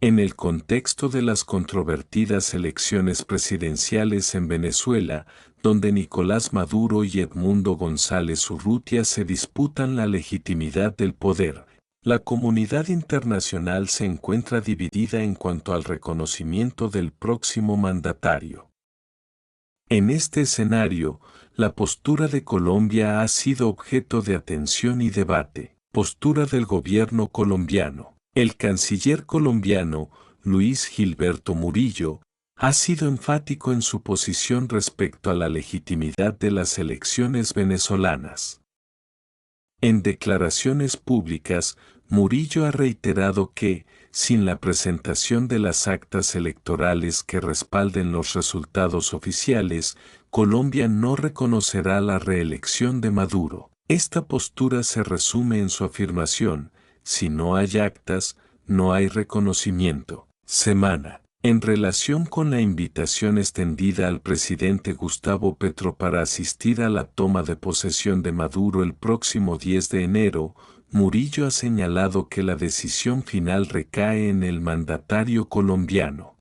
En el contexto de las controvertidas elecciones presidenciales en Venezuela, donde Nicolás Maduro y Edmundo González Urrutia se disputan la legitimidad del poder, la comunidad internacional se encuentra dividida en cuanto al reconocimiento del próximo mandatario. En este escenario, la postura de Colombia ha sido objeto de atención y debate. Postura del gobierno colombiano. El canciller colombiano, Luis Gilberto Murillo, ha sido enfático en su posición respecto a la legitimidad de las elecciones venezolanas. En declaraciones públicas, Murillo ha reiterado que, sin la presentación de las actas electorales que respalden los resultados oficiales, Colombia no reconocerá la reelección de Maduro. Esta postura se resume en su afirmación: si no hay actas, no hay reconocimiento. Semana. En relación con la invitación extendida al presidente Gustavo Petro para asistir a la toma de posesión de Maduro el próximo 10 de enero, Murillo ha señalado que la decisión final recae en el mandatario colombiano.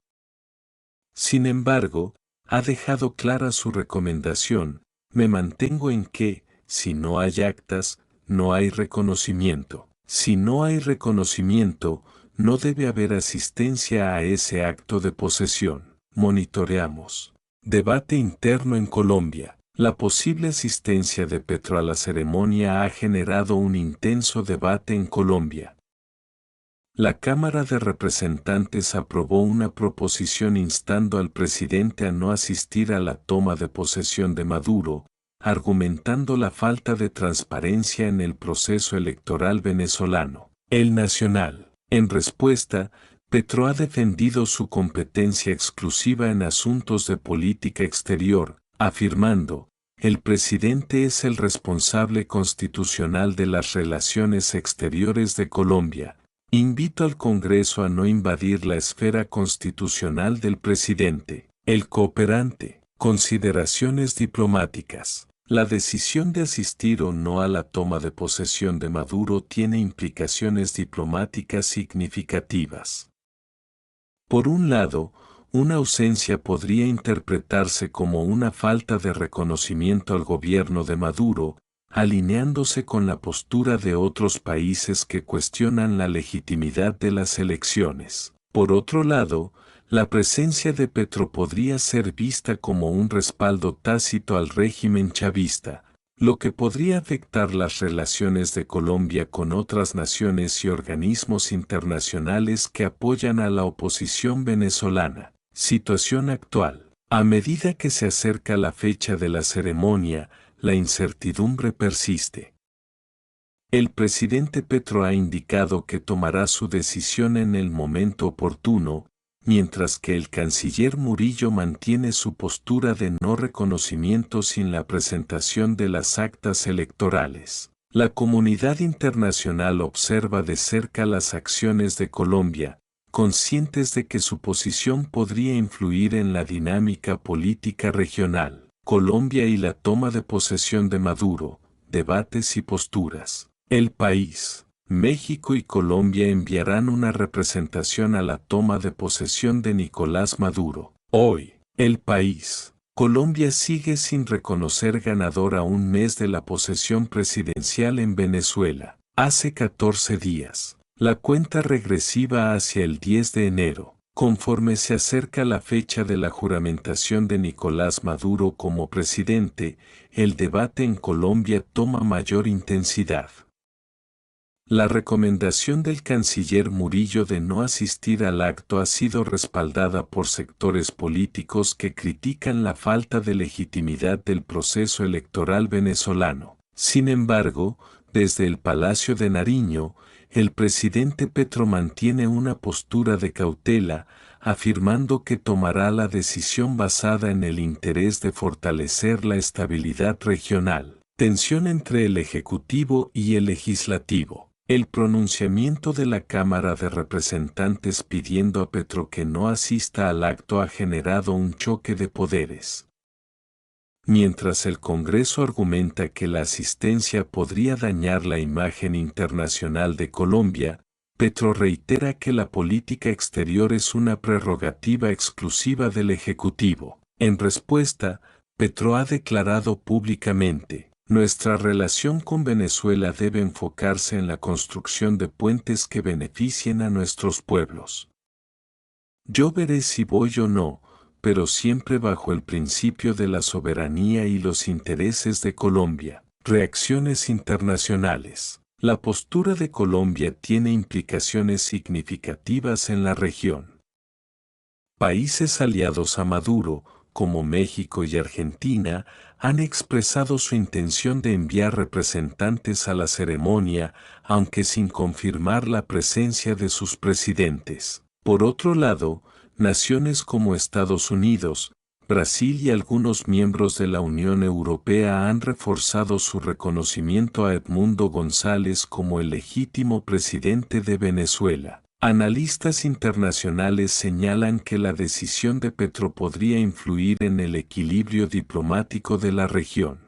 Sin embargo, ha dejado clara su recomendación: me mantengo en que, si no hay actas, no hay reconocimiento. Si no hay reconocimiento, no debe haber asistencia a ese acto de posesión. Monitoreamos. Debate interno en Colombia. La posible asistencia de Petro a la ceremonia ha generado un intenso debate en Colombia. La Cámara de Representantes aprobó una proposición instando al presidente a no asistir a la toma de posesión de Maduro, argumentando la falta de transparencia en el proceso electoral venezolano. El Nacional. En respuesta, Petro ha defendido su competencia exclusiva en asuntos de política exterior, afirmando: el presidente es el responsable constitucional de las relaciones exteriores de Colombia. Invito al Congreso a no invadir la esfera constitucional del presidente. El cooperante. Consideraciones diplomáticas. La decisión de asistir o no a la toma de posesión de Maduro tiene implicaciones diplomáticas significativas. Por un lado, una ausencia podría interpretarse como una falta de reconocimiento al gobierno de Maduro, alineándose con la postura de otros países que cuestionan la legitimidad de las elecciones. Por otro lado, la presencia de Petro podría ser vista como un respaldo tácito al régimen chavista, lo que podría afectar las relaciones de Colombia con otras naciones y organismos internacionales que apoyan a la oposición venezolana. Situación actual. A medida que se acerca la fecha de la ceremonia, la incertidumbre persiste. El presidente Petro ha indicado que tomará su decisión en el momento oportuno, mientras que el canciller Murillo mantiene su postura de no reconocimiento sin la presentación de las actas electorales. La comunidad internacional observa de cerca las acciones de Colombia, conscientes de que su posición podría influir en la dinámica política regional. Colombia y la toma de posesión de Maduro, debates y posturas. El País. México y Colombia enviarán una representación a la toma de posesión de Nicolás Maduro. Hoy, El País. Colombia sigue sin reconocer ganador a un mes de la posesión presidencial en Venezuela. Hace 14 días. La cuenta regresiva hacia el 10 de enero. Conforme se acerca la fecha de la juramentación de Nicolás Maduro como presidente, el debate en Colombia toma mayor intensidad. La recomendación del canciller Murillo de no asistir al acto ha sido respaldada por sectores políticos que critican la falta de legitimidad del proceso electoral venezolano. Sin embargo, desde el Palacio de Nariño, el presidente Petro mantiene una postura de cautela, afirmando que tomará la decisión basada en el interés de fortalecer la estabilidad regional. Tensión entre el Ejecutivo y el Legislativo. El pronunciamiento de la Cámara de Representantes pidiendo a Petro que no asista al acto ha generado un choque de poderes. Mientras el Congreso argumenta que la asistencia podría dañar la imagen internacional de Colombia, Petro reitera que la política exterior es una prerrogativa exclusiva del Ejecutivo. En respuesta, Petro ha declarado públicamente: nuestra relación con Venezuela debe enfocarse en la construcción de puentes que beneficien a nuestros pueblos. Yo veré si voy o no, pero siempre bajo el principio de la soberanía y los intereses de Colombia. Reacciones internacionales. La postura de Colombia tiene implicaciones significativas en la región. Países aliados a Maduro, como México y Argentina, han expresado su intención de enviar representantes a la ceremonia, aunque sin confirmar la presencia de sus presidentes. Por otro lado, naciones como Estados Unidos, Brasil y algunos miembros de la Unión Europea han reforzado su reconocimiento a Edmundo González como el legítimo presidente de Venezuela. Analistas internacionales señalan que la decisión de Petro podría influir en el equilibrio diplomático de la región.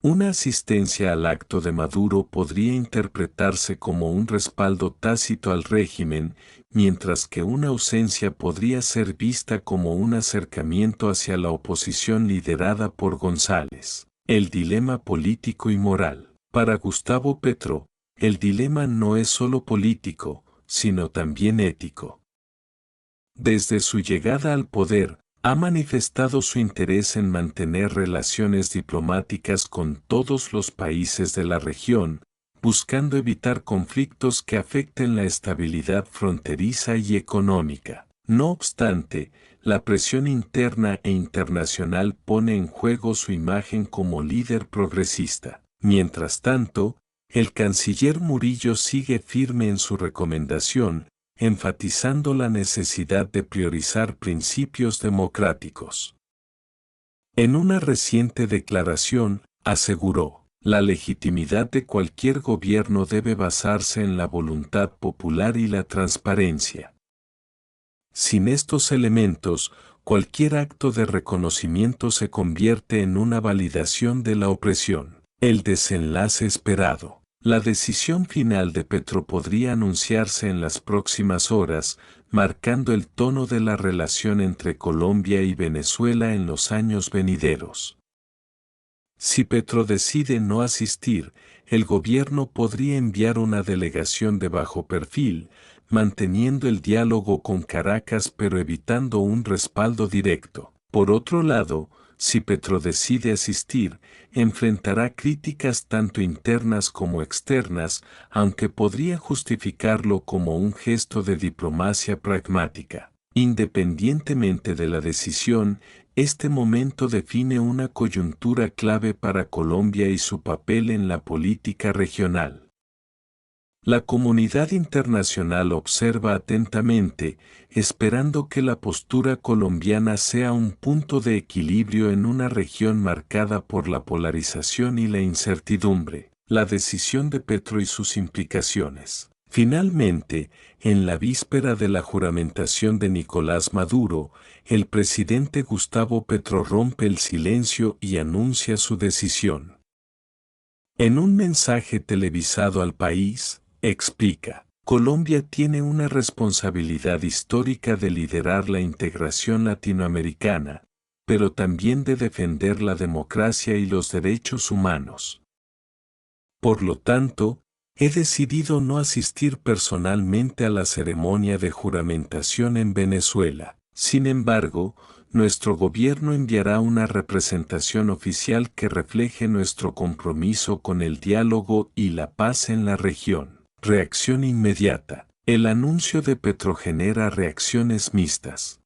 Una asistencia al acto de Maduro podría interpretarse como un respaldo tácito al régimen, mientras que una ausencia podría ser vista como un acercamiento hacia la oposición liderada por González. El dilema político y moral. Para Gustavo Petro, el dilema no es solo político, sino también ético. Desde su llegada al poder, ha manifestado su interés en mantener relaciones diplomáticas con todos los países de la región, buscando evitar conflictos que afecten la estabilidad fronteriza y económica. No obstante, la presión interna e internacional pone en juego su imagen como líder progresista. Mientras tanto, el canciller Murillo sigue firme en su recomendación, enfatizando la necesidad de priorizar principios democráticos. En una reciente declaración, aseguró: la legitimidad de cualquier gobierno debe basarse en la voluntad popular y la transparencia. Sin estos elementos, cualquier acto de reconocimiento se convierte en una validación de la opresión. El desenlace esperado. La decisión final de Petro podría anunciarse en las próximas horas, marcando el tono de la relación entre Colombia y Venezuela en los años venideros. Si Petro decide no asistir, el gobierno podría enviar una delegación de bajo perfil, manteniendo el diálogo con Caracas pero evitando un respaldo directo. Por otro lado, si Petro decide asistir, enfrentará críticas tanto internas como externas, aunque podría justificarlo como un gesto de diplomacia pragmática. Independientemente de la decisión, este momento define una coyuntura clave para Colombia y su papel en la política regional. La comunidad internacional observa atentamente, esperando que la postura colombiana sea un punto de equilibrio en una región marcada por la polarización y la incertidumbre. La decisión de Petro y sus implicaciones. Finalmente, en la víspera de la juramentación de Nicolás Maduro, el presidente Gustavo Petro rompe el silencio y anuncia su decisión. En un mensaje televisado al país, explica: Colombia tiene una responsabilidad histórica de liderar la integración latinoamericana, pero también de defender la democracia y los derechos humanos. Por lo tanto, he decidido no asistir personalmente a la ceremonia de juramentación en Venezuela. Sin embargo, nuestro gobierno enviará una representación oficial que refleje nuestro compromiso con el diálogo y la paz en la región. Reacción inmediata. El anuncio de Petro genera reacciones mixtas.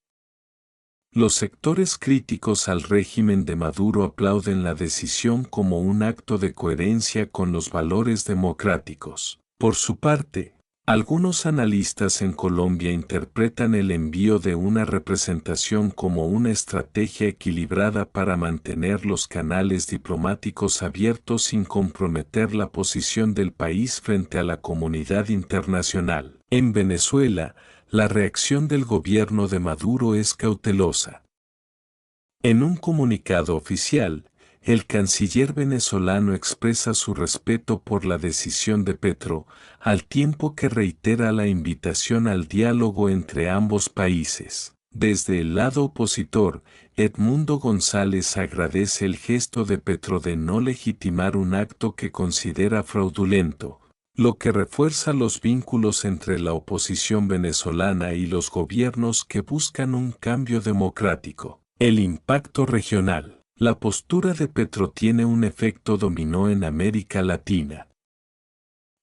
Los sectores críticos al régimen de Maduro aplauden la decisión como un acto de coherencia con los valores democráticos. Por su parte, algunos analistas en Colombia interpretan el envío de una representación como una estrategia equilibrada para mantener los canales diplomáticos abiertos sin comprometer la posición del país frente a la comunidad internacional. En Venezuela, la reacción del gobierno de Maduro es cautelosa. En un comunicado oficial, el canciller venezolano expresa su respeto por la decisión de Petro, al tiempo que reitera la invitación al diálogo entre ambos países. Desde el lado opositor, Edmundo González agradece el gesto de Petro de no legitimar un acto que considera fraudulento, lo que refuerza los vínculos entre la oposición venezolana y los gobiernos que buscan un cambio democrático. El impacto regional. La postura de Petro tiene un efecto dominó en América Latina.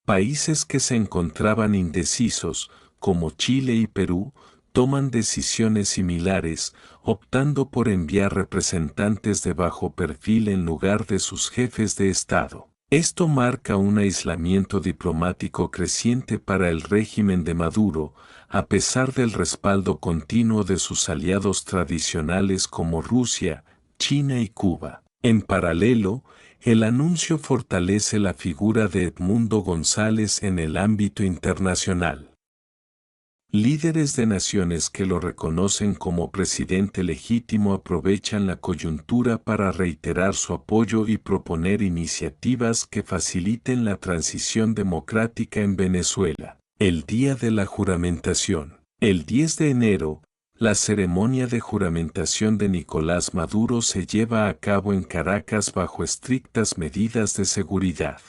Países que se encontraban indecisos, como Chile y Perú, toman decisiones similares, optando por enviar representantes de bajo perfil en lugar de sus jefes de Estado. Esto marca un aislamiento diplomático creciente para el régimen de Maduro, a pesar del respaldo continuo de sus aliados tradicionales como Rusia, China y Cuba. En paralelo, el anuncio fortalece la figura de Edmundo González en el ámbito internacional. Líderes de naciones que lo reconocen como presidente legítimo aprovechan la coyuntura para reiterar su apoyo y proponer iniciativas que faciliten la transición democrática en Venezuela. El día de la juramentación. El 10 de enero, la ceremonia de juramentación de Nicolás Maduro se lleva a cabo en Caracas bajo estrictas medidas de seguridad.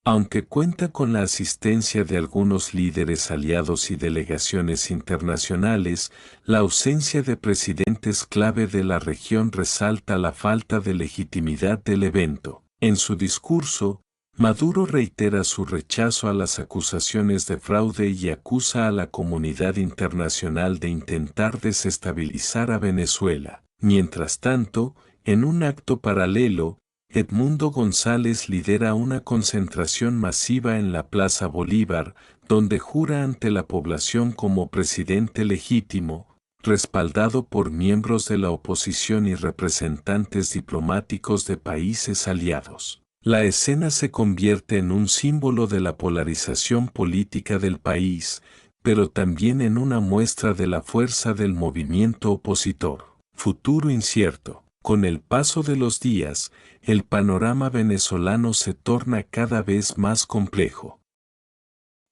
Aunque cuenta con la asistencia de algunos líderes aliados y delegaciones internacionales, la ausencia de presidentes clave de la región resalta la falta de legitimidad del evento. En su discurso, Maduro reitera su rechazo a las acusaciones de fraude y acusa a la comunidad internacional de intentar desestabilizar a Venezuela. Mientras tanto, en un acto paralelo, Edmundo González lidera una concentración masiva en la Plaza Bolívar, donde jura ante la población como presidente legítimo, respaldado por miembros de la oposición y representantes diplomáticos de países aliados. La escena se convierte en un símbolo de la polarización política del país, pero también en una muestra de la fuerza del movimiento opositor. Futuro incierto. Con el paso de los días, el panorama venezolano se torna cada vez más complejo.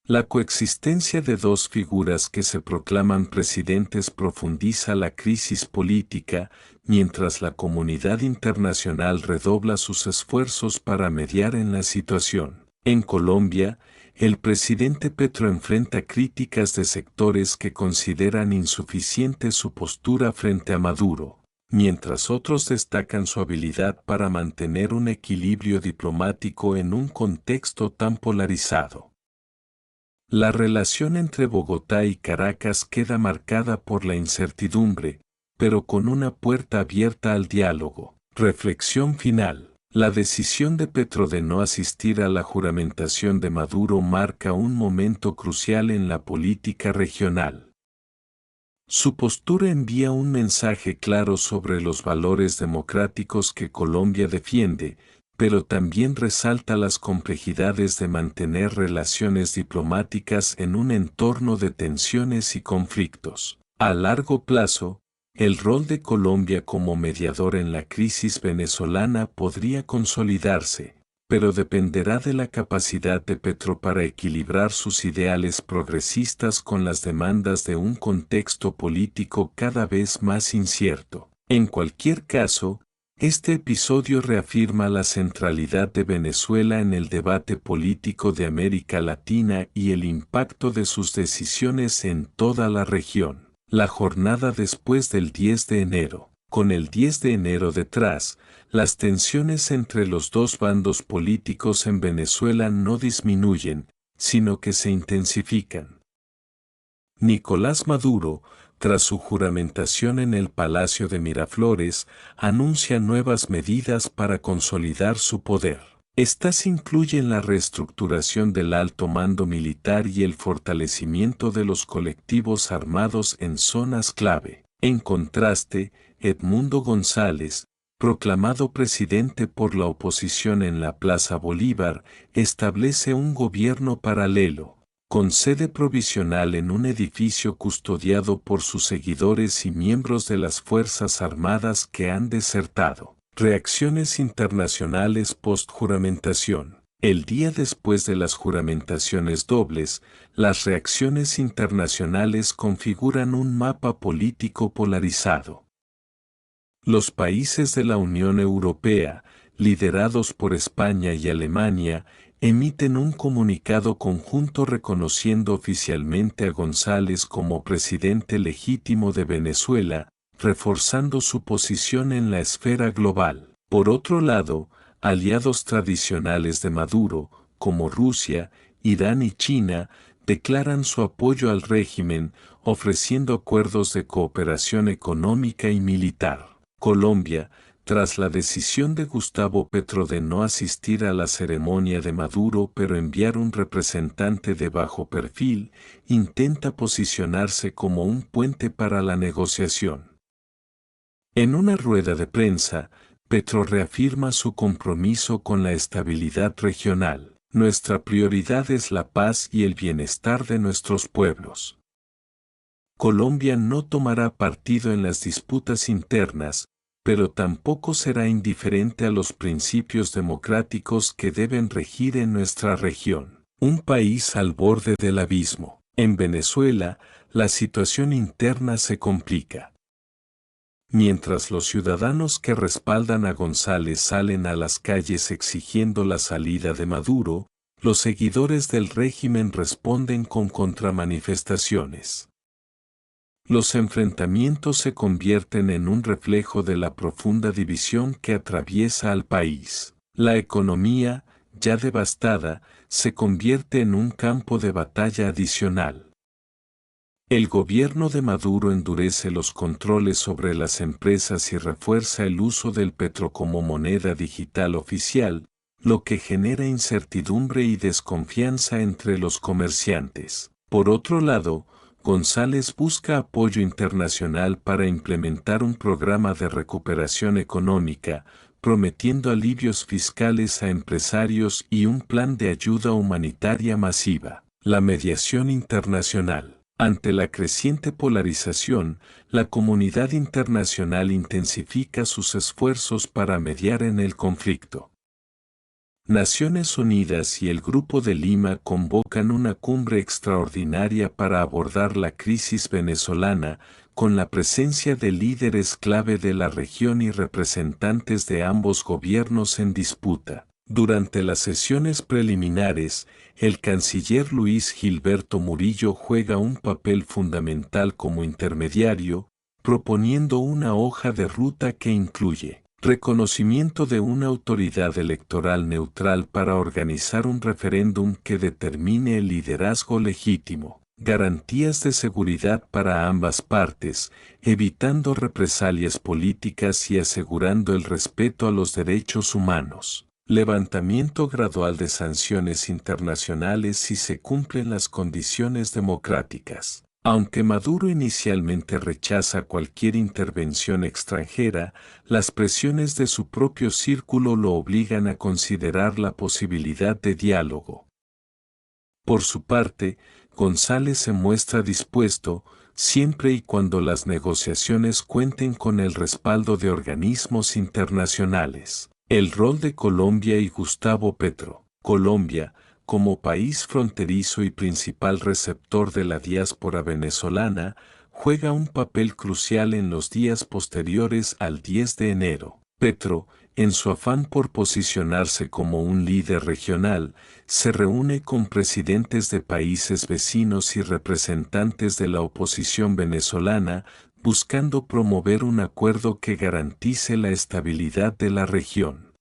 La coexistencia de dos figuras que se proclaman presidentes profundiza la crisis política, mientras la comunidad internacional redobla sus esfuerzos para mediar en la situación. En Colombia, el presidente Petro enfrenta críticas de sectores que consideran insuficiente su postura frente a Maduro, mientras otros destacan su habilidad para mantener un equilibrio diplomático en un contexto tan polarizado. La relación entre Bogotá y Caracas queda marcada por la incertidumbre, pero con una puerta abierta al diálogo. Reflexión final. La decisión de Petro de no asistir a la juramentación de Maduro marca un momento crucial en la política regional. Su postura envía un mensaje claro sobre los valores democráticos que Colombia defiende, pero también resalta las complejidades de mantener relaciones diplomáticas en un entorno de tensiones y conflictos. A largo plazo, el rol de Colombia como mediador en la crisis venezolana podría consolidarse, pero dependerá de la capacidad de Petro para equilibrar sus ideales progresistas con las demandas de un contexto político cada vez más incierto. En cualquier caso, este episodio reafirma la centralidad de Venezuela en el debate político de América Latina y el impacto de sus decisiones en toda la región. La jornada después del 10 de enero. Con el 10 de enero detrás, las tensiones entre los dos bandos políticos en Venezuela no disminuyen, sino que se intensifican. Nicolás Maduro, tras su juramentación en el Palacio de Miraflores, anuncia nuevas medidas para consolidar su poder. Estas incluyen la reestructuración del alto mando militar y el fortalecimiento de los colectivos armados en zonas clave. En contraste, Edmundo González, proclamado presidente por la oposición en la Plaza Bolívar, establece un gobierno paralelo, con sede provisional en un edificio custodiado por sus seguidores y miembros de las Fuerzas Armadas que han desertado. Reacciones internacionales post-juramentación. El día después de las juramentaciones dobles, las reacciones internacionales configuran un mapa político polarizado. Los países de la Unión Europea, liderados por España y Alemania, emiten un comunicado conjunto reconociendo oficialmente a González como presidente legítimo de Venezuela, reforzando su posición en la esfera global. Por otro lado, aliados tradicionales de Maduro, como Rusia, Irán y China, declaran su apoyo al régimen, ofreciendo acuerdos de cooperación económica y militar. Colombia, tras la decisión de Gustavo Petro de no asistir a la ceremonia de Maduro pero enviar un representante de bajo perfil, intenta posicionarse como un puente para la negociación. En una rueda de prensa, Petro reafirma su compromiso con la estabilidad regional. Nuestra prioridad es la paz y el bienestar de nuestros pueblos. Colombia no tomará partido en las disputas internas, pero tampoco será indiferente a los principios democráticos que deben regir en nuestra región. Un país al borde del abismo. En Venezuela, la situación interna se complica. Mientras los ciudadanos que respaldan a González salen a las calles exigiendo la salida de Maduro, los seguidores del régimen responden con contramanifestaciones. Los enfrentamientos se convierten en un reflejo de la profunda división que atraviesa al país. La economía, ya devastada, se convierte en un campo de batalla adicional. El gobierno de Maduro endurece los controles sobre las empresas y refuerza el uso del petro como moneda digital oficial, lo que genera incertidumbre y desconfianza entre los comerciantes. Por otro lado, González busca apoyo internacional para implementar un programa de recuperación económica, prometiendo alivios fiscales a empresarios y un plan de ayuda humanitaria masiva. La mediación internacional. Ante la creciente polarización, la comunidad internacional intensifica sus esfuerzos para mediar en el conflicto. Naciones Unidas y el Grupo de Lima convocan una cumbre extraordinaria para abordar la crisis venezolana, con la presencia de líderes clave de la región y representantes de ambos gobiernos en disputa. Durante las sesiones preliminares, el canciller Luis Gilberto Murillo juega un papel fundamental como intermediario, proponiendo una hoja de ruta que incluye reconocimiento de una autoridad electoral neutral para organizar un referéndum que determine el liderazgo legítimo, garantías de seguridad para ambas partes, evitando represalias políticas y asegurando el respeto a los derechos humanos. Levantamiento gradual de sanciones internacionales si se cumplen las condiciones democráticas. Aunque Maduro inicialmente rechaza cualquier intervención extranjera, las presiones de su propio círculo lo obligan a considerar la posibilidad de diálogo. Por su parte, González se muestra dispuesto, siempre y cuando las negociaciones cuenten con el respaldo de organismos internacionales. El rol de Colombia y Gustavo Petro. Colombia, como país fronterizo y principal receptor de la diáspora venezolana, juega un papel crucial en los días posteriores al 10 de enero. Petro, en su afán por posicionarse como un líder regional, se reúne con presidentes de países vecinos y representantes de la oposición venezolana, buscando promover un acuerdo que garantice la estabilidad de la región.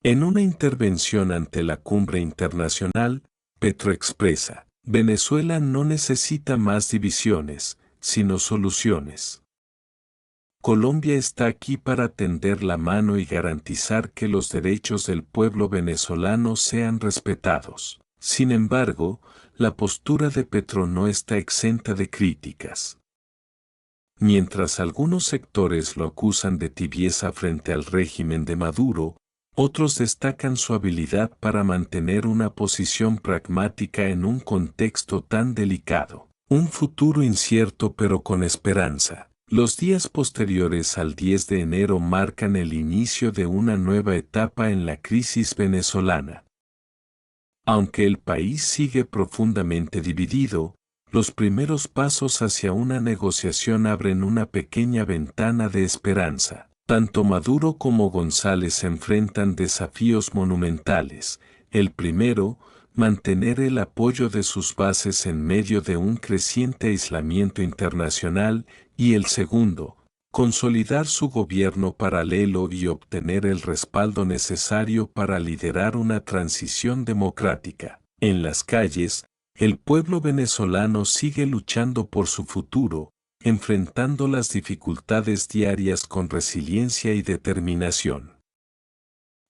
En una intervención ante la cumbre internacional, Petro expresa: Venezuela no necesita más divisiones, sino soluciones. Colombia está aquí para tender la mano y garantizar que los derechos del pueblo venezolano sean respetados. Sin embargo, la postura de Petro no está exenta de críticas. Mientras algunos sectores lo acusan de tibieza frente al régimen de Maduro, otros destacan su habilidad para mantener una posición pragmática en un contexto tan delicado. Un futuro incierto pero con esperanza. Los días posteriores al 10 de enero marcan el inicio de una nueva etapa en la crisis venezolana. Aunque el país sigue profundamente dividido, los primeros pasos hacia una negociación abren una pequeña ventana de esperanza. Tanto Maduro como González enfrentan desafíos monumentales. El primero, mantener el apoyo de sus bases en medio de un creciente aislamiento internacional, y el segundo, consolidar su gobierno paralelo y obtener el respaldo necesario para liderar una transición democrática. En las calles, el pueblo venezolano sigue luchando por su futuro, enfrentando las dificultades diarias con resiliencia y determinación.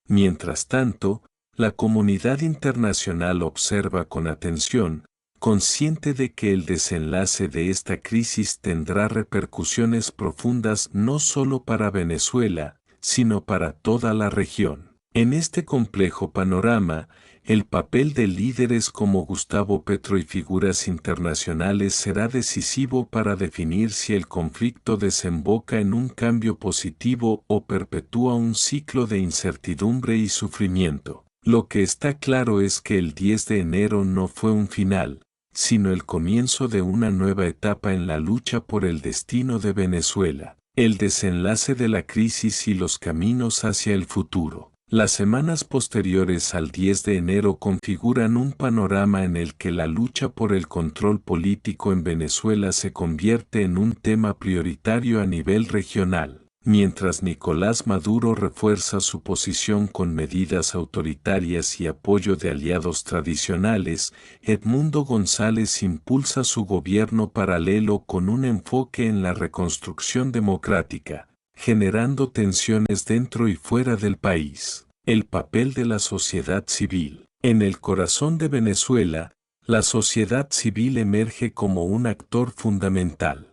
Mientras tanto, la comunidad internacional observa con atención, consciente de que el desenlace de esta crisis tendrá repercusiones profundas no solo para Venezuela, sino para toda la región. En este complejo panorama, el papel de líderes como Gustavo Petro y figuras internacionales será decisivo para definir si el conflicto desemboca en un cambio positivo o perpetúa un ciclo de incertidumbre y sufrimiento. Lo que está claro es que el 10 de enero no fue un final, sino el comienzo de una nueva etapa en la lucha por el destino de Venezuela, el desenlace de la crisis y los caminos hacia el futuro. Las semanas posteriores al 10 de enero configuran un panorama en el que la lucha por el control político en Venezuela se convierte en un tema prioritario a nivel regional. Mientras Nicolás Maduro refuerza su posición con medidas autoritarias y apoyo de aliados tradicionales, Edmundo González impulsa su gobierno paralelo con un enfoque en la reconstrucción democrática, generando tensiones dentro y fuera del país. El papel de la sociedad civil. En el corazón de Venezuela, la sociedad civil emerge como un actor fundamental.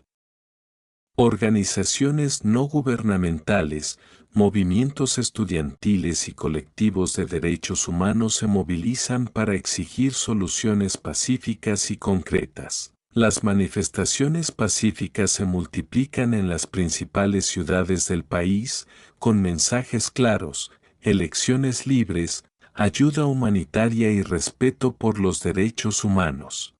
Organizaciones no gubernamentales, movimientos estudiantiles y colectivos de derechos humanos se movilizan para exigir soluciones pacíficas y concretas. Las manifestaciones pacíficas se multiplican en las principales ciudades del país, con mensajes claros, elecciones libres, ayuda humanitaria y respeto por los derechos humanos.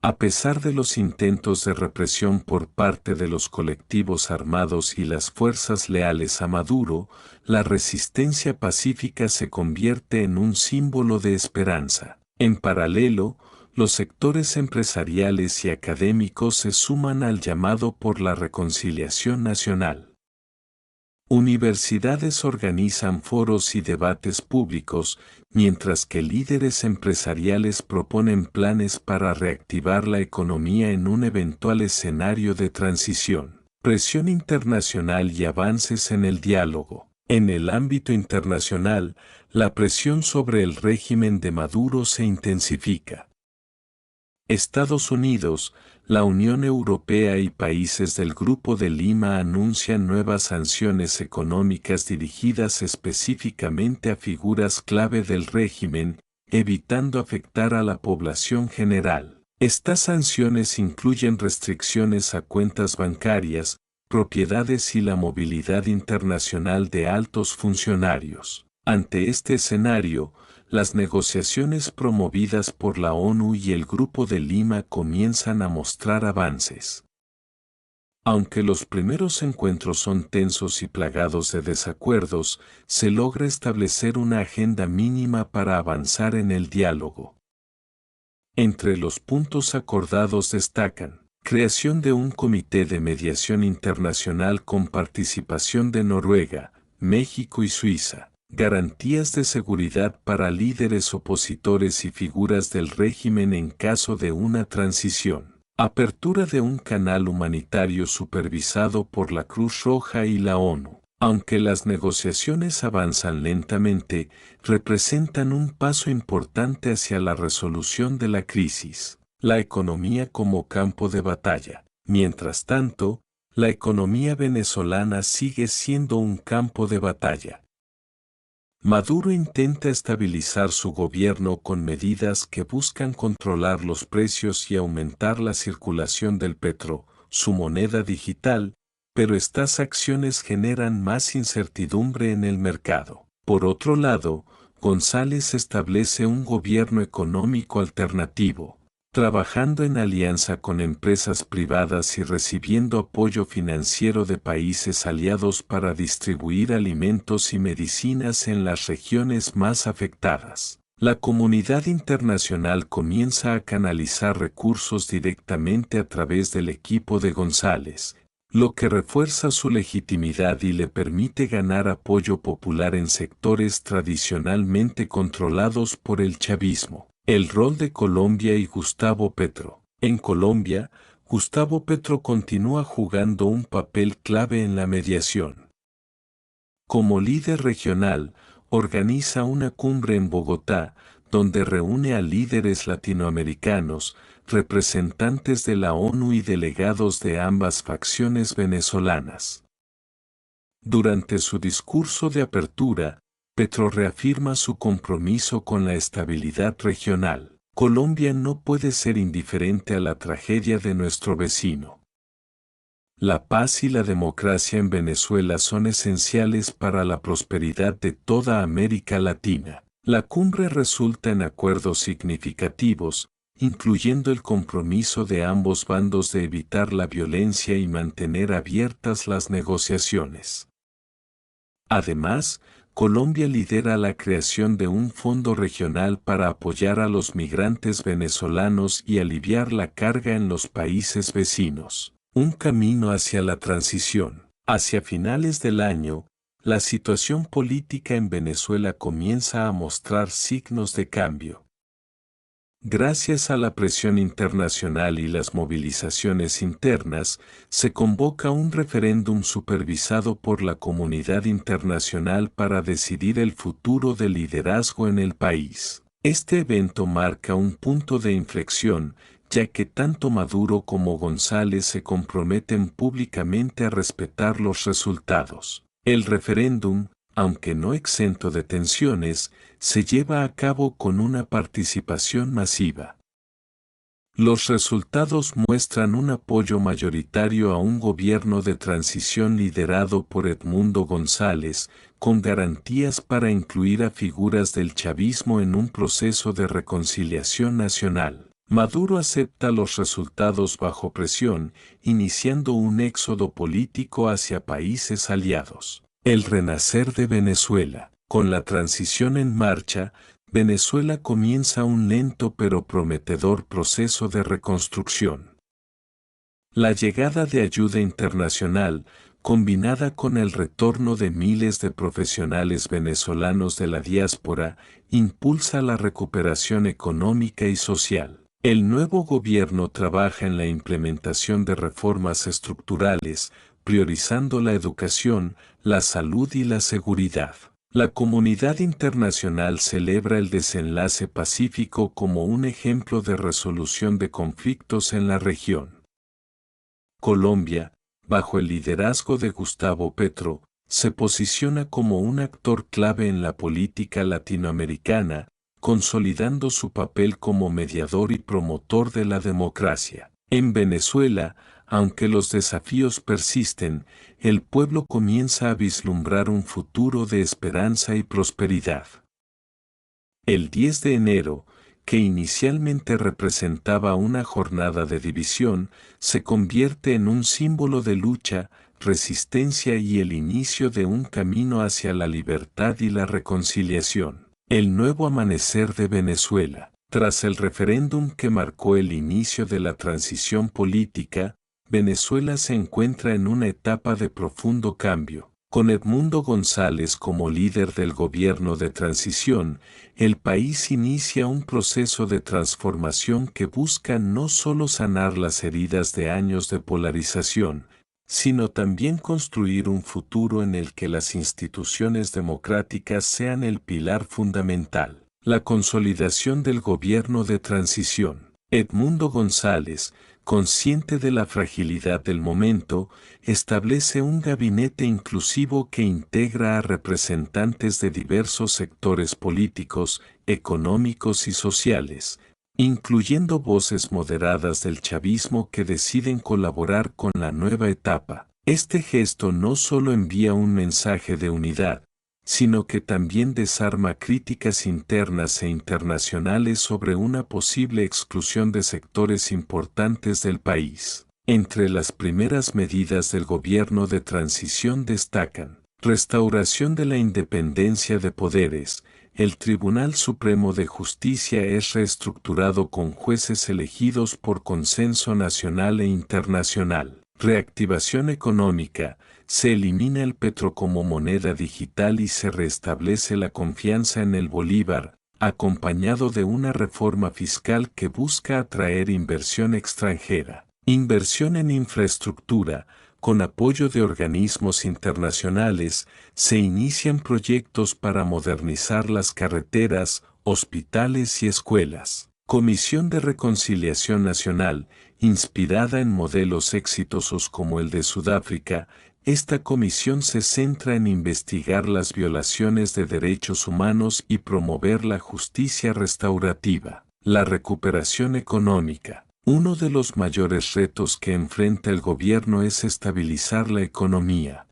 A pesar de los intentos de represión por parte de los colectivos armados y las fuerzas leales a Maduro, la resistencia pacífica se convierte en un símbolo de esperanza. En paralelo, los sectores empresariales y académicos se suman al llamado por la reconciliación nacional. Universidades organizan foros y debates públicos, mientras que líderes empresariales proponen planes para reactivar la economía en un eventual escenario de transición. Presión internacional y avances en el diálogo. En el ámbito internacional, la presión sobre el régimen de Maduro se intensifica. Estados Unidos, la Unión Europea y países del Grupo de Lima anuncian nuevas sanciones económicas dirigidas específicamente a figuras clave del régimen, evitando afectar a la población general. Estas sanciones incluyen restricciones a cuentas bancarias, propiedades y la movilidad internacional de altos funcionarios. Ante este escenario, las negociaciones promovidas por la ONU y el Grupo de Lima comienzan a mostrar avances. Aunque los primeros encuentros son tensos y plagados de desacuerdos, se logra establecer una agenda mínima para avanzar en el diálogo. Entre los puntos acordados destacan: creación de un comité de mediación internacional con participación de Noruega, México y Suiza. Garantías de seguridad para líderes opositores y figuras del régimen en caso de una transición. Apertura de un canal humanitario supervisado por la Cruz Roja y la ONU. Aunque las negociaciones avanzan lentamente, representan un paso importante hacia la resolución de la crisis. La economía como campo de batalla. Mientras tanto, la economía venezolana sigue siendo un campo de batalla. Maduro intenta estabilizar su gobierno con medidas que buscan controlar los precios y aumentar la circulación del petróleo, su moneda digital, pero estas acciones generan más incertidumbre en el mercado. Por otro lado, González establece un gobierno económico alternativo, trabajando en alianza con empresas privadas y recibiendo apoyo financiero de países aliados para distribuir alimentos y medicinas en las regiones más afectadas. La comunidad internacional comienza a canalizar recursos directamente a través del equipo de González, lo que refuerza su legitimidad y le permite ganar apoyo popular en sectores tradicionalmente controlados por el chavismo. El rol de Colombia y Gustavo Petro. En Colombia, Gustavo Petro continúa jugando un papel clave en la mediación. Como líder regional, organiza una cumbre en Bogotá, donde reúne a líderes latinoamericanos, representantes de la ONU y delegados de ambas facciones venezolanas. Durante su discurso de apertura, Petro reafirma su compromiso con la estabilidad regional. Colombia no puede ser indiferente a la tragedia de nuestro vecino. La paz y la democracia en Venezuela son esenciales para la prosperidad de toda América Latina. La cumbre resulta en acuerdos significativos, incluyendo el compromiso de ambos bandos de evitar la violencia y mantener abiertas las negociaciones. Además, Colombia lidera la creación de un fondo regional para apoyar a los migrantes venezolanos y aliviar la carga en los países vecinos. Un camino hacia la transición. Hacia finales del año, la situación política en Venezuela comienza a mostrar signos de cambio. Gracias a la presión internacional y las movilizaciones internas, se convoca un referéndum supervisado por la comunidad internacional para decidir el futuro del liderazgo en el país. Este evento marca un punto de inflexión, ya que tanto Maduro como González se comprometen públicamente a respetar los resultados. El referéndum, aunque no exento de tensiones, se lleva a cabo con una participación masiva. Los resultados muestran un apoyo mayoritario a un gobierno de transición liderado por Edmundo González, con garantías para incluir a figuras del chavismo en un proceso de reconciliación nacional. Maduro acepta los resultados bajo presión, iniciando un éxodo político hacia países aliados. El renacer de Venezuela. Con la transición en marcha, Venezuela comienza un lento pero prometedor proceso de reconstrucción. La llegada de ayuda internacional, combinada con el retorno de miles de profesionales venezolanos de la diáspora, impulsa la recuperación económica y social. El nuevo gobierno trabaja en la implementación de reformas estructurales, priorizando la educación, la salud y la seguridad. La comunidad internacional celebra el desenlace pacífico como un ejemplo de resolución de conflictos en la región. Colombia, bajo el liderazgo de Gustavo Petro, se posiciona como un actor clave en la política latinoamericana, consolidando su papel como mediador y promotor de la democracia. En Venezuela, aunque los desafíos persisten, el pueblo comienza a vislumbrar un futuro de esperanza y prosperidad. El 10 de enero, que inicialmente representaba una jornada de división, se convierte en un símbolo de lucha, resistencia y el inicio de un camino hacia la libertad y la reconciliación. El nuevo amanecer de Venezuela. Tras el referéndum que marcó el inicio de la transición política, Venezuela se encuentra en una etapa de profundo cambio. Con Edmundo González como líder del gobierno de transición, el país inicia un proceso de transformación que busca no solo sanar las heridas de años de polarización, sino también construir un futuro en el que las instituciones democráticas sean el pilar fundamental. La consolidación del gobierno de transición. Edmundo González, consciente de la fragilidad del momento, establece un gabinete inclusivo que integra a representantes de diversos sectores políticos, económicos y sociales, incluyendo voces moderadas del chavismo que deciden colaborar con la nueva etapa. Este gesto no solo envía un mensaje de unidad, sino que también desarma críticas internas e internacionales sobre una posible exclusión de sectores importantes del país. Entre las primeras medidas del gobierno de transición destacan: restauración de la independencia de poderes. El Tribunal Supremo de Justicia es reestructurado con jueces elegidos por consenso nacional e internacional. Reactivación económica. Se elimina el petro como moneda digital y se restablece la confianza en el bolívar, acompañado de una reforma fiscal que busca atraer inversión extranjera. Inversión en infraestructura. Con apoyo de organismos internacionales, se inician proyectos para modernizar las carreteras, hospitales y escuelas. Comisión de Reconciliación Nacional, inspirada en modelos exitosos como el de Sudáfrica, esta comisión se centra en investigar las violaciones de derechos humanos y promover la justicia restaurativa. La recuperación económica. Uno de los mayores retos que enfrenta el gobierno es estabilizar la economía.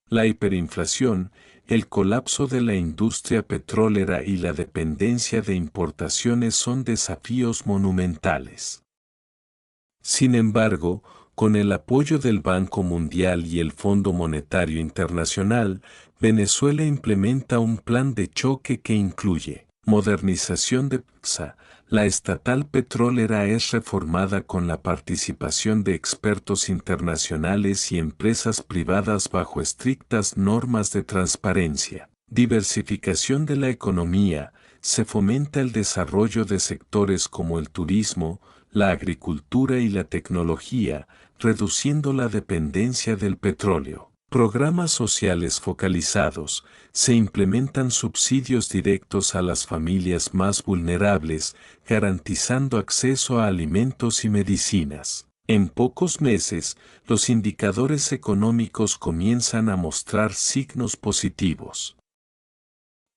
La hiperinflación, el colapso de la industria petrolera y la dependencia de importaciones son desafíos monumentales. Sin embargo, con el apoyo del Banco Mundial y el Fondo Monetario Internacional, Venezuela implementa un plan de choque que incluye modernización de PDVSA. La estatal petrolera es reformada con la participación de expertos internacionales y empresas privadas bajo estrictas normas de transparencia. Diversificación de la economía. Se fomenta el desarrollo de sectores como el turismo, la agricultura y la tecnología, reduciendo la dependencia del petróleo. Programas sociales focalizados. Se implementan subsidios directos a las familias más vulnerables, garantizando acceso a alimentos y medicinas. En pocos meses, los indicadores económicos comienzan a mostrar signos positivos.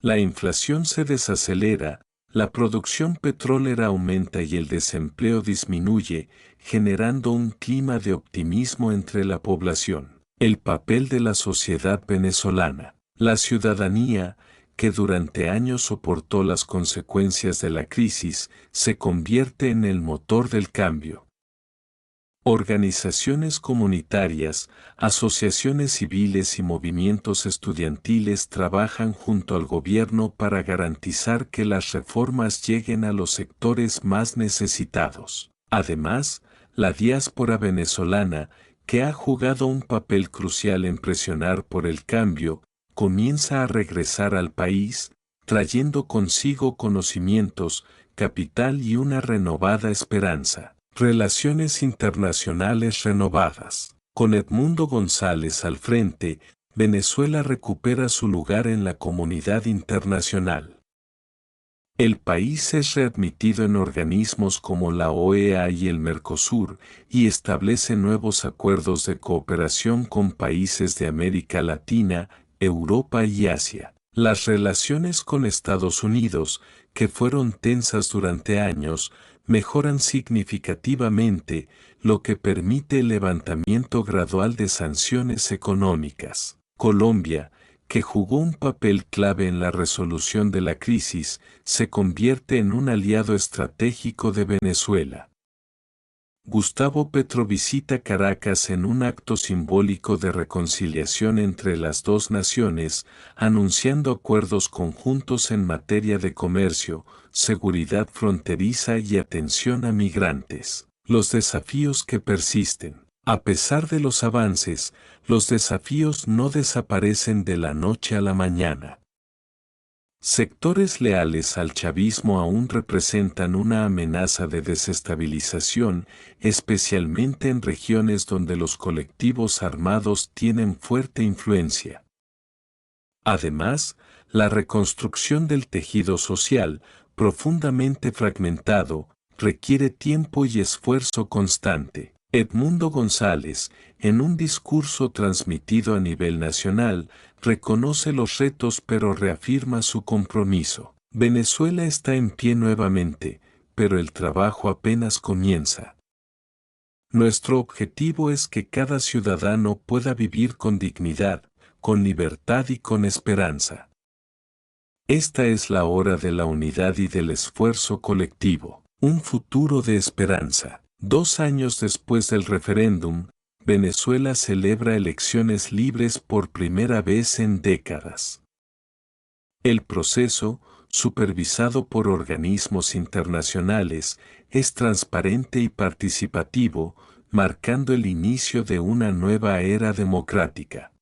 La inflación se desacelera, la producción petrolera aumenta y el desempleo disminuye, generando un clima de optimismo entre la población. El papel de la sociedad venezolana. La ciudadanía, que durante años soportó las consecuencias de la crisis, se convierte en el motor del cambio. Organizaciones comunitarias, asociaciones civiles y movimientos estudiantiles trabajan junto al gobierno para garantizar que las reformas lleguen a los sectores más necesitados. Además, la diáspora venezolana, que ha jugado un papel crucial en presionar por el cambio, comienza a regresar al país, trayendo consigo conocimientos, capital y una renovada esperanza. Relaciones internacionales renovadas. Con Edmundo González al frente, Venezuela recupera su lugar en la comunidad internacional. El país es readmitido en organismos como la OEA y el Mercosur y establece nuevos acuerdos de cooperación con países de América Latina, Europa y Asia. Las relaciones con Estados Unidos, que fueron tensas durante años, mejoran significativamente, lo que permite el levantamiento gradual de sanciones económicas. Colombia, que jugó un papel clave en la resolución de la crisis, se convierte en un aliado estratégico de Venezuela. Gustavo Petro visita Caracas en un acto simbólico de reconciliación entre las dos naciones, anunciando acuerdos conjuntos en materia de comercio, seguridad fronteriza y atención a migrantes. Los desafíos que persisten. A pesar de los avances, los desafíos no desaparecen de la noche a la mañana. Sectores leales al chavismo aún representan una amenaza de desestabilización, especialmente en regiones donde los colectivos armados tienen fuerte influencia. Además, la reconstrucción del tejido social, profundamente fragmentado, requiere tiempo y esfuerzo constante. Edmundo González, en un discurso transmitido a nivel nacional, reconoce los retos pero reafirma su compromiso. Venezuela está en pie nuevamente, pero el trabajo apenas comienza. Nuestro objetivo es que cada ciudadano pueda vivir con dignidad, con libertad y con esperanza. Esta es la hora de la unidad y del esfuerzo colectivo. Un futuro de esperanza. 2 años después del referéndum, Venezuela celebra elecciones libres por primera vez en décadas. El proceso, supervisado por organismos internacionales, es transparente y participativo, marcando el inicio de una nueva era democrática.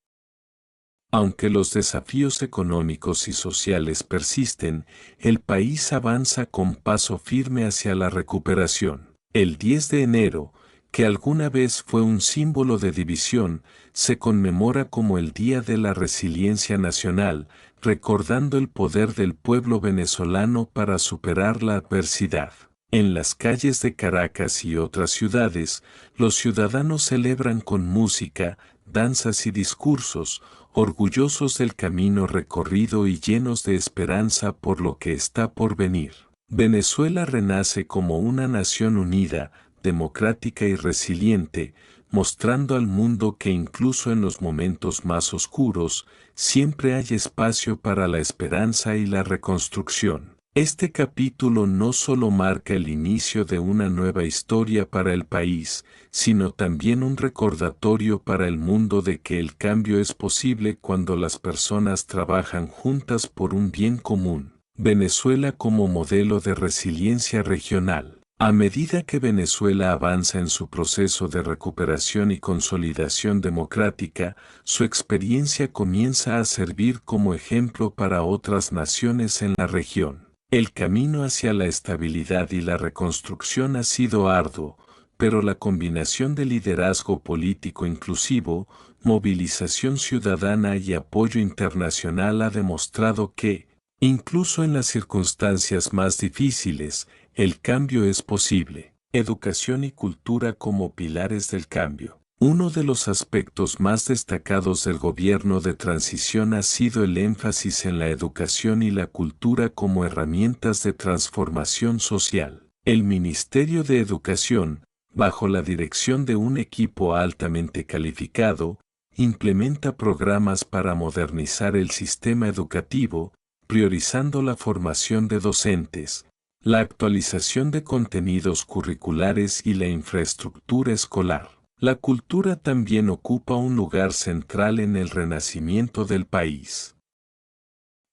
Aunque los desafíos económicos y sociales persisten, el país avanza con paso firme hacia la recuperación. El 10 de enero, que alguna vez fue un símbolo de división, se conmemora como el Día de la Resiliencia Nacional, recordando el poder del pueblo venezolano para superar la adversidad. En las calles de Caracas y otras ciudades, los ciudadanos celebran con música, danzas y discursos, orgullosos del camino recorrido y llenos de esperanza por lo que está por venir. Venezuela renace como una nación unida, democrática y resiliente, mostrando al mundo que incluso en los momentos más oscuros, siempre hay espacio para la esperanza y la reconstrucción. Este capítulo no solo marca el inicio de una nueva historia para el país, sino también un recordatorio para el mundo de que el cambio es posible cuando las personas trabajan juntas por un bien común. Venezuela como modelo de resiliencia regional. A medida que Venezuela avanza en su proceso de recuperación y consolidación democrática, su experiencia comienza a servir como ejemplo para otras naciones en la región. El camino hacia la estabilidad y la reconstrucción ha sido arduo, pero la combinación de liderazgo político inclusivo, movilización ciudadana y apoyo internacional ha demostrado que, incluso en las circunstancias más difíciles, el cambio es posible. Educación y cultura como pilares del cambio. Uno de los aspectos más destacados del gobierno de transición ha sido el énfasis en la educación y la cultura como herramientas de transformación social. El Ministerio de Educación, bajo la dirección de un equipo altamente calificado, implementa programas para modernizar el sistema educativo, priorizando la formación de docentes, la actualización de contenidos curriculares y la infraestructura escolar. La cultura también ocupa un lugar central en el renacimiento del país.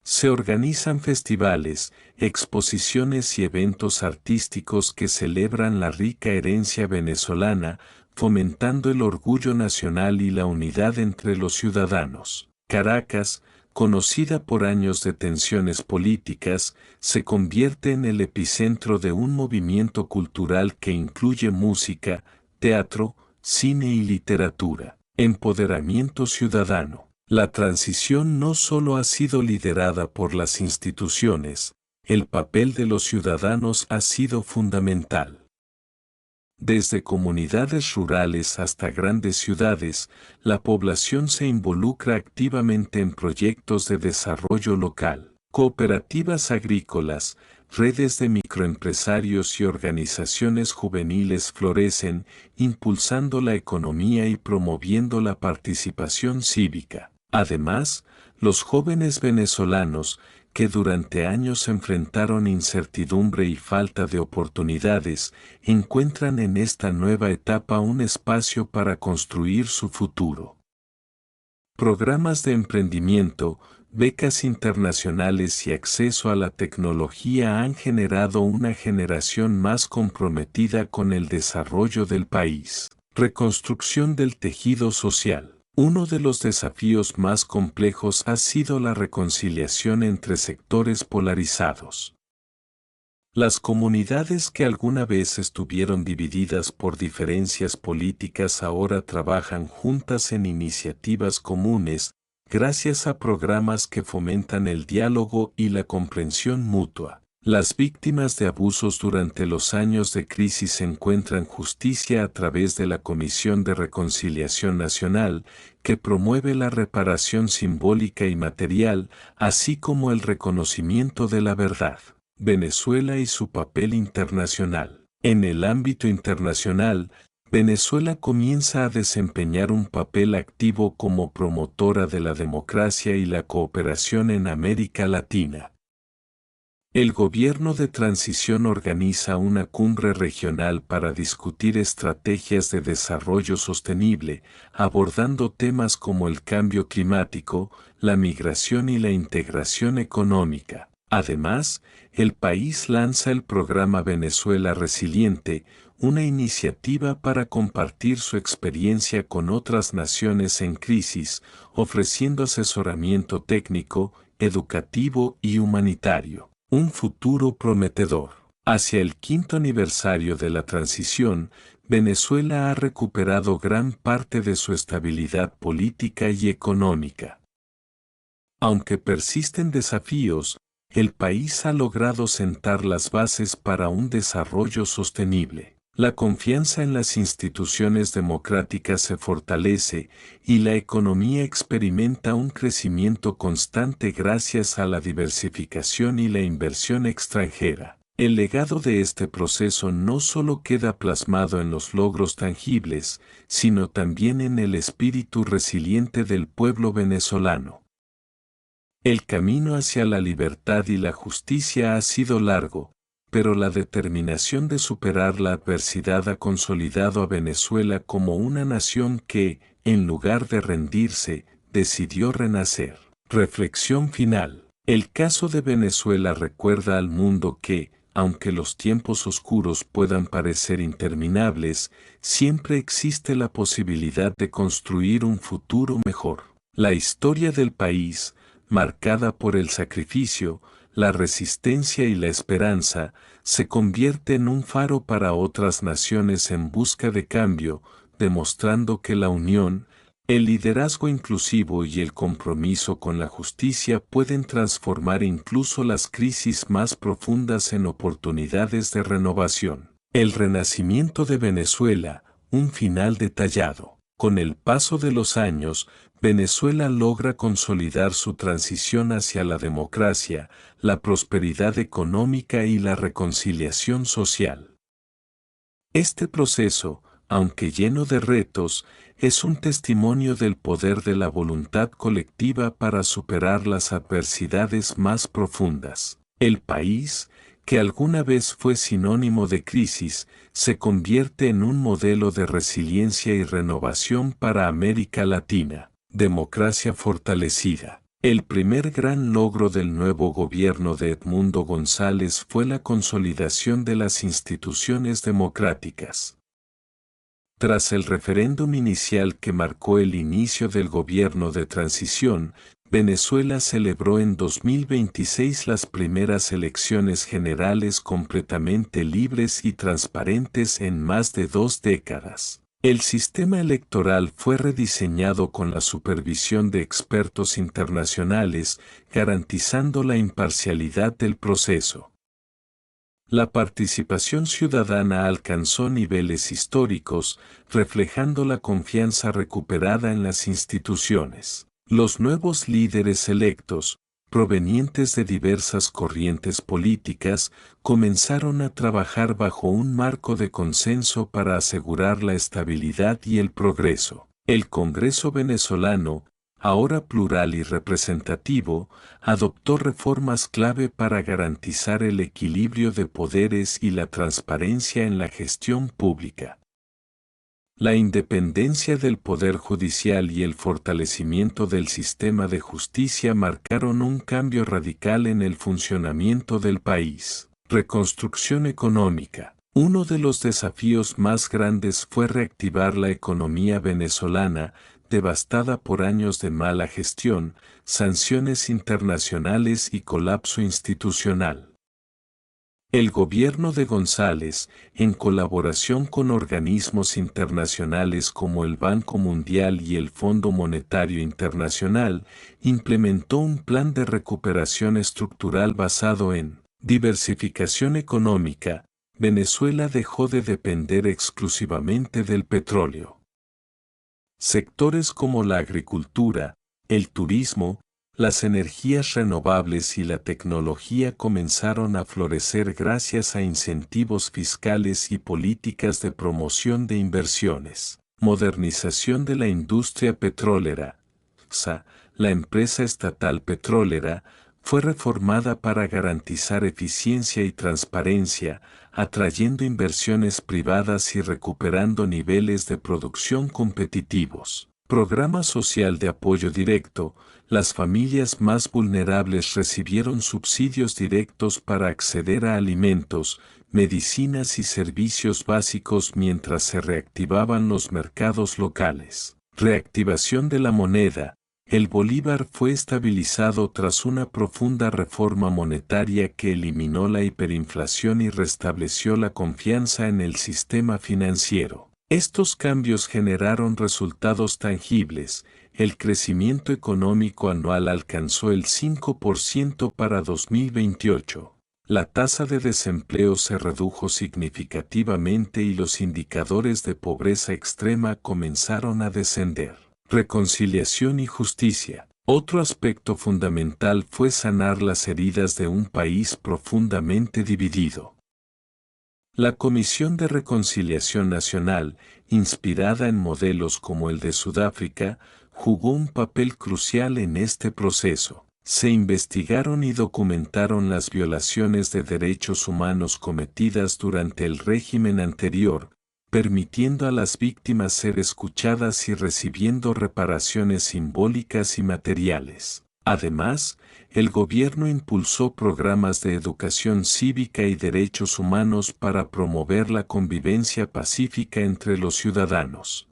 Se organizan festivales, exposiciones y eventos artísticos que celebran la rica herencia venezolana, fomentando el orgullo nacional y la unidad entre los ciudadanos. Caracas, conocida por años de tensiones políticas, se convierte en el epicentro de un movimiento cultural que incluye música, teatro, cine y literatura. Empoderamiento ciudadano. La transición no solo ha sido liderada por las instituciones, el papel de los ciudadanos ha sido fundamental. Desde comunidades rurales hasta grandes ciudades, la población se involucra activamente en proyectos de desarrollo local. Cooperativas agrícolas, redes de microempresarios y organizaciones juveniles florecen, impulsando la economía y promoviendo la participación cívica. Además, los jóvenes venezolanos, que durante años enfrentaron incertidumbre y falta de oportunidades, encuentran en esta nueva etapa un espacio para construir su futuro. Programas de emprendimiento, becas internacionales y acceso a la tecnología han generado una generación más comprometida con el desarrollo del país. Reconstrucción del tejido social. Uno de los desafíos más complejos ha sido la reconciliación entre sectores polarizados. Las comunidades que alguna vez estuvieron divididas por diferencias políticas ahora trabajan juntas en iniciativas comunes, gracias a programas que fomentan el diálogo y la comprensión mutua. Las víctimas de abusos durante los años de crisis encuentran justicia a través de la Comisión de Reconciliación Nacional, que promueve la reparación simbólica y material, así como el reconocimiento de la verdad. Venezuela y su papel internacional. En el ámbito internacional, Venezuela comienza a desempeñar un papel activo como promotora de la democracia y la cooperación en América Latina. El gobierno de transición organiza una cumbre regional para discutir estrategias de desarrollo sostenible, abordando temas como el cambio climático, la migración y la integración económica. Además, el país lanza el programa Venezuela Resiliente, una iniciativa para compartir su experiencia con otras naciones en crisis, ofreciendo asesoramiento técnico, educativo y humanitario. Un futuro prometedor. Hacia el 5º aniversario de la transición, Venezuela ha recuperado gran parte de su estabilidad política y económica. Aunque persisten desafíos, el país ha logrado sentar las bases para un desarrollo sostenible. La confianza en las instituciones democráticas se fortalece y la economía experimenta un crecimiento constante gracias a la diversificación y la inversión extranjera. El legado de este proceso no solo queda plasmado en los logros tangibles, sino también en el espíritu resiliente del pueblo venezolano. El camino hacia la libertad y la justicia ha sido largo, pero la determinación de superar la adversidad ha consolidado a Venezuela como una nación que, en lugar de rendirse, decidió renacer. Reflexión final. El caso de Venezuela recuerda al mundo que, aunque los tiempos oscuros puedan parecer interminables, siempre existe la posibilidad de construir un futuro mejor. La historia del país, marcada por el sacrificio, la resistencia y la esperanza, se convierte en un faro para otras naciones en busca de cambio, demostrando que la unión, el liderazgo inclusivo y el compromiso con la justicia pueden transformar incluso las crisis más profundas en oportunidades de renovación. El renacimiento de Venezuela, un final detallado. Con el paso de los años, Venezuela logra consolidar su transición hacia la democracia, la prosperidad económica y la reconciliación social. Este proceso, aunque lleno de retos, es un testimonio del poder de la voluntad colectiva para superar las adversidades más profundas. El país, que alguna vez fue sinónimo de crisis, se convierte en un modelo de resiliencia y renovación para América Latina. Democracia fortalecida. El primer gran logro del nuevo gobierno de Edmundo González fue la consolidación de las instituciones democráticas. Tras el referéndum inicial que marcó el inicio del gobierno de transición, Venezuela celebró en 2026 las primeras elecciones generales completamente libres y transparentes en más de 2 décadas. El sistema electoral fue rediseñado con la supervisión de expertos internacionales, garantizando la imparcialidad del proceso. La participación ciudadana alcanzó niveles históricos, reflejando la confianza recuperada en las instituciones. Los nuevos líderes electos, provenientes de diversas corrientes políticas, comenzaron a trabajar bajo un marco de consenso para asegurar la estabilidad y el progreso. El Congreso venezolano, ahora plural y representativo, adoptó reformas clave para garantizar el equilibrio de poderes y la transparencia en la gestión pública. La independencia del Poder Judicial y el fortalecimiento del sistema de justicia marcaron un cambio radical en el funcionamiento del país. Reconstrucción económica. Uno de los desafíos más grandes fue reactivar la economía venezolana, devastada por años de mala gestión, sanciones internacionales y colapso institucional. El gobierno de González, en colaboración con organismos internacionales como el Banco Mundial y el Fondo Monetario Internacional, implementó un plan de recuperación estructural basado en diversificación económica. Venezuela dejó de depender exclusivamente del petróleo. Sectores como la agricultura, el turismo, Las energías renovables y la tecnología comenzaron a florecer gracias a incentivos fiscales y políticas de promoción de inversiones. Modernización de la industria petrolera. PSA, la empresa estatal petrolera, fue reformada para garantizar eficiencia y transparencia, atrayendo inversiones privadas y recuperando niveles de producción competitivos. Programa social de apoyo directo. Las familias más vulnerables recibieron subsidios directos para acceder a alimentos, medicinas y servicios básicos mientras se reactivaban los mercados locales. Reactivación de la moneda. El bolívar fue estabilizado tras una profunda reforma monetaria que eliminó la hiperinflación y restableció la confianza en el sistema financiero. Estos cambios generaron resultados tangibles. El crecimiento económico anual alcanzó el 5% para 2028. La tasa de desempleo se redujo significativamente y los indicadores de pobreza extrema comenzaron a descender. Reconciliación y justicia. Otro aspecto fundamental fue sanar las heridas de un país profundamente dividido. La Comisión de Reconciliación Nacional, inspirada en modelos como el de Sudáfrica, jugó un papel crucial en este proceso. Se investigaron y documentaron las violaciones de derechos humanos cometidas durante el régimen anterior, permitiendo a las víctimas ser escuchadas y recibiendo reparaciones simbólicas y materiales. Además, el gobierno impulsó programas de educación cívica y derechos humanos para promover la convivencia pacífica entre los ciudadanos.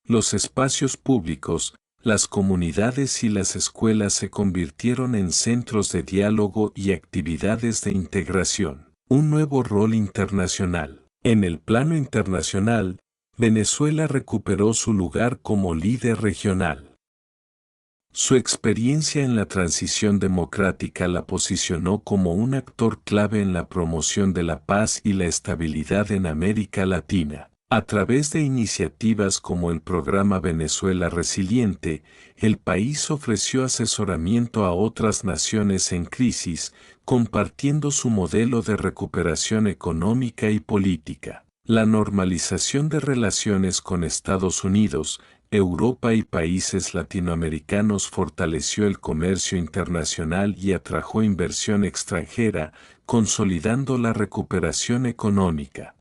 Los espacios públicos, las comunidades y las escuelas se convirtieron en centros de diálogo y actividades de integración. Un nuevo rol internacional. En el plano internacional, Venezuela recuperó su lugar como líder regional. Su experiencia en la transición democrática la posicionó como un actor clave en la promoción de la paz y la estabilidad en América Latina. A través de iniciativas como el programa Venezuela Resiliente, el país ofreció asesoramiento a otras naciones en crisis, compartiendo su modelo de recuperación económica y política. La normalización de relaciones con Estados Unidos, Europa y países latinoamericanos fortaleció el comercio internacional y atrajo inversión extranjera, consolidando la recuperación económica.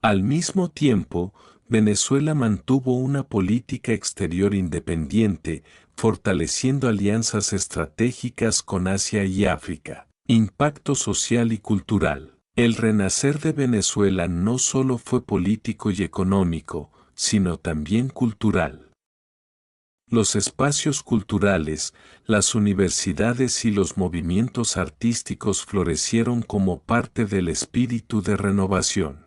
Al mismo tiempo, Venezuela mantuvo una política exterior independiente, fortaleciendo alianzas estratégicas con Asia y África. Impacto social y cultural. El renacer de Venezuela no solo fue político y económico, sino también cultural. Los espacios culturales, las universidades y los movimientos artísticos florecieron como parte del espíritu de renovación.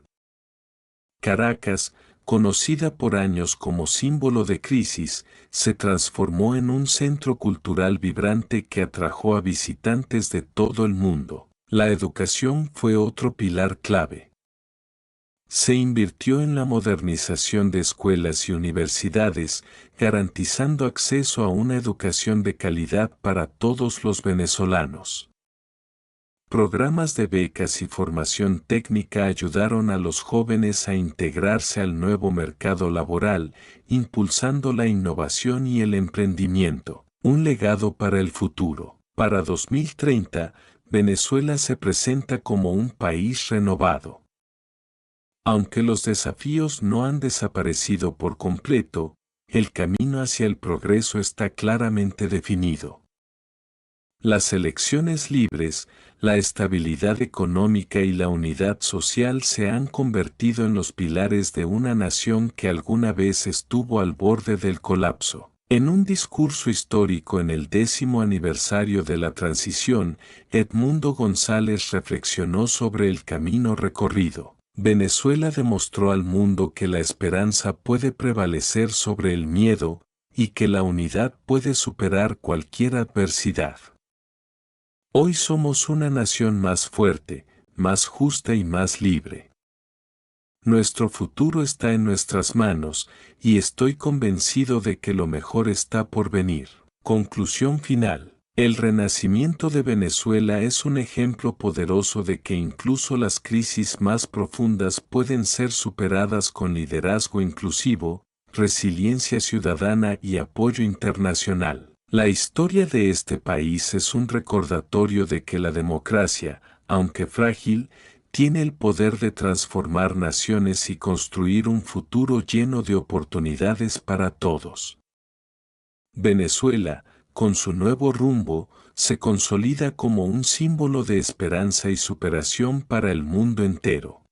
Caracas, conocida por años como símbolo de crisis, se transformó en un centro cultural vibrante que atrajo a visitantes de todo el mundo. La educación fue otro pilar clave. Se invirtió en la modernización de escuelas y universidades, garantizando acceso a una educación de calidad para todos los venezolanos. Programas de becas y formación técnica ayudaron a los jóvenes a integrarse al nuevo mercado laboral, impulsando la innovación y el emprendimiento. Un legado para el futuro. Para 2030, Venezuela se presenta como un país renovado. Aunque los desafíos no han desaparecido por completo, el camino hacia el progreso está claramente definido. Las elecciones libres, la estabilidad económica y la unidad social se han convertido en los pilares de una nación que alguna vez estuvo al borde del colapso. En un discurso histórico en el 10º aniversario de la transición, Edmundo González reflexionó sobre el camino recorrido. Venezuela demostró al mundo que la esperanza puede prevalecer sobre el miedo y que la unidad puede superar cualquier adversidad. Hoy somos una nación más fuerte, más justa y más libre. Nuestro futuro está en nuestras manos y estoy convencido de que lo mejor está por venir. Conclusión final. El renacimiento de Venezuela es un ejemplo poderoso de que incluso las crisis más profundas pueden ser superadas con liderazgo inclusivo, resiliencia ciudadana y apoyo internacional. La historia de este país es un recordatorio de que la democracia, aunque frágil, tiene el poder de transformar naciones y construir un futuro lleno de oportunidades para todos. Venezuela, con su nuevo rumbo, se consolida como un símbolo de esperanza y superación para el mundo entero.